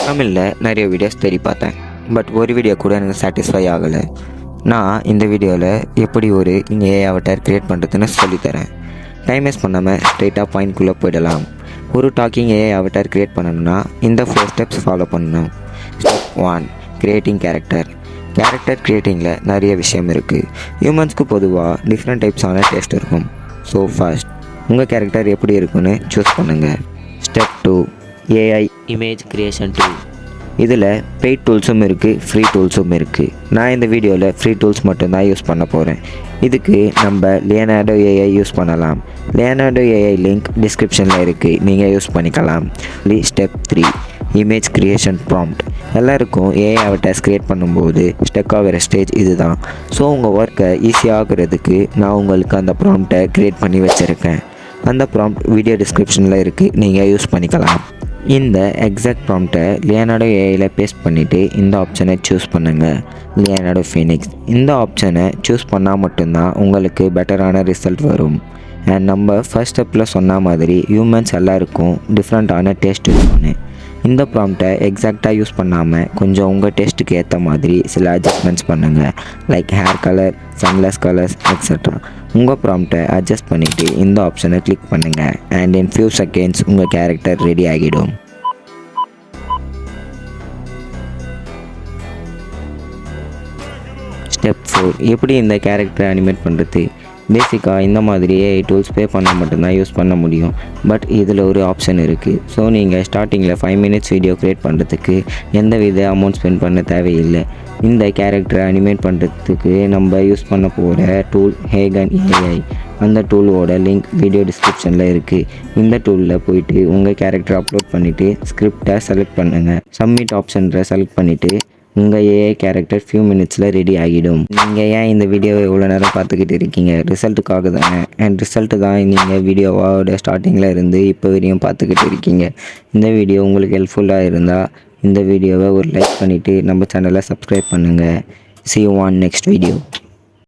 தமிழில் நிறைய வீடியோஸ் தேடி பார்த்தேன். பட் ஒரு வீடியோ கூட எனக்கு சாட்டிஸ்ஃபை ஆகலை. நான் இந்த வீடியோவில் எப்படி ஒரு ஏஐ அவட்டார் க்ரியேட் பண்ணுறதுன்னு சொல்லித்தரேன். டைம் வேஸ்ட் பண்ணாமல் ஸ்ட்ரெயிட்டாக பாயிண்ட்குள்ளே போயிடலாம். ஒரு டாக்கிங் ஏஐ அவட்டார் க்ரியேட் பண்ணணும்னா இந்த 4 ஸ்டெப்ஸ் ஃபாலோ பண்ணணும். Step 1, creating character. கேரக்டர் க்ரியேட்டிங்கில் நிறைய விஷயம் இருக்குது. ஹியூமன்ஸ்க்கு பொதுவாக டிஃப்ரெண்ட் டைப்ஸான டேஸ்ட் இருக்கும். ஸோ ஃபர்ஸ்ட் உங்கள் கேரக்டர் எப்படி இருக்குன்னு சூஸ் பண்ணுங்கள். Step 2, AI image creation tool. இதில் பெய்ட் டூல்ஸும் இருக்குது, ஃப்ரீ டூல்ஸும் இருக்குது. நான் இந்த வீடியோவில் ஃப்ரீ டூல்ஸ் மட்டும்தான் யூஸ் பண்ண போகிறேன். இதுக்கு நம்ம லியோனார்டோ ஏஐ யூஸ் பண்ணலாம். லியோனார்டோ ஏஐ லிங்க் டிஸ்கிரிப்ஷனில் இருக்குது, நீங்கள் யூஸ் பண்ணிக்கலாம். Step 3, image creation prompt. எல்லாருக்கும் ஏஐ அவட்டார்ஸ் க்ரியேட் பண்ணும்போது ஸ்டெக் ஆகிற ஸ்டேஜ் இதுதான். ஸோ உங்கள் ஒர்க்கை ஈஸியாகிறதுக்கு நான் உங்களுக்கு அந்த ப்ராம்ப்டை க்ரியேட் பண்ணி வச்சுருக்கேன். அந்த ப்ராம்ப்ட் வீடியோ டிஸ்கிரிப்ஷனில் இருக்குது, நீங்கள் யூஸ் பண்ணிக்கலாம். இந்த எக்ஸாக்ட் ப்ராம்ப்டை லியோனார்டோ ஏஐயில் பேஸ்ட் பண்ணிவிட்டு இந்த ஆப்ஷனை சூஸ் பண்ணுங்கள், லியோனார்டோ ஃபீனிக்ஸ். இந்த ஆப்ஷனை சூஸ் பண்ணால் மட்டும்தான் உங்களுக்கு பெட்டரான ரிசல்ட் வரும். அண்ட் நம்ம ஃபர்ஸ்ட் ஸ்டெப்பில் சொன்ன மாதிரி ஹியூமன்ஸ் எல்லாருக்கும் டிஃப்ரெண்ட்டான டேஸ்ட் இருக்குன்னு. இந்த ப்ராம்ப்டை எக்ஸாக்டாக யூஸ் பண்ணாமல் கொஞ்சம் உங்கள் டேஸ்ட்டுக்கு ஏற்ற மாதிரி சில அட்ஜஸ்ட்மெண்ட்ஸ் பண்ணுங்கள். Like hair colour, sunless colours extra. உங்கள் ப்ராம்ப்டை அட்ஜஸ்ட் பண்ணிவிட்டு இந்த ஆப்ஷனை கிளிக் பண்ணுங்கள். அண்ட் இன் ஃபியூ செகண்ட்ஸ் உங்கள் கேரக்டர் ரெடி ஆகிடும். ஸ்டெப் 4, எப்படி இந்த கேரக்டரை அனிமேட் பண்ணுறது. பேசிக்காக இந்த மாதிரி ஏஐ டூல்ஸ் பே பண்ணால் மட்டும்தான் யூஸ் பண்ண முடியும். பட் இதில் ஒரு ஆப்ஷன் இருக்குது. ஸோ நீங்கள் ஸ்டார்டிங்கில் 5 minutes வீடியோ க்ரியேட் பண்ணுறதுக்கு எந்த வித அமௌண்ட் ஸ்பெண்ட் பண்ண தேவையில்லை. இந்த கேரக்டரை அனிமேட் பண்ணுறதுக்கு நம்ம யூஸ் பண்ண போகிற டூல் ஹேகன் ஏஐ. அந்த டூலோட லிங்க் வீடியோ டிஸ்கிரிப்ஷனில் இருக்குது. இந்த டூலில் போயிட்டு உங்கள் கேரக்டரை அப்லோட் பண்ணிவிட்டு ஸ்கிரிப்டை செலக்ட் பண்ணுங்கள். சப்மிட் ஆப்ஷனை செலக்ட் பண்ணிவிட்டு உங்கள் ஏஐ கேரக்டர் ஃபியூ மினிட்ஸில் ரெடி ஆகிடும். நீங்கள் ஏன் இந்த வீடியோவை எவ்வளோ நேரம் பார்த்துக்கிட்டு இருக்கீங்க? ரிசல்ட்டுக்காக தானே. அண்ட் ரிசல்ட்டு தான் நீங்கள் வீடியோவோட ஸ்டார்டிங்கில் இருந்து இப்போ வரையும் பார்த்துக்கிட்டு இருக்கீங்க. இந்த வீடியோ உங்களுக்கு ஹெல்ப்ஃபுல்லாக இருந்தால் இந்த வீடியோவை ஒரு லைக் பண்ணிவிட்டு நம்ம சேனலை சப்ஸ்கிரைப் பண்ணுங்கள். See you on next video.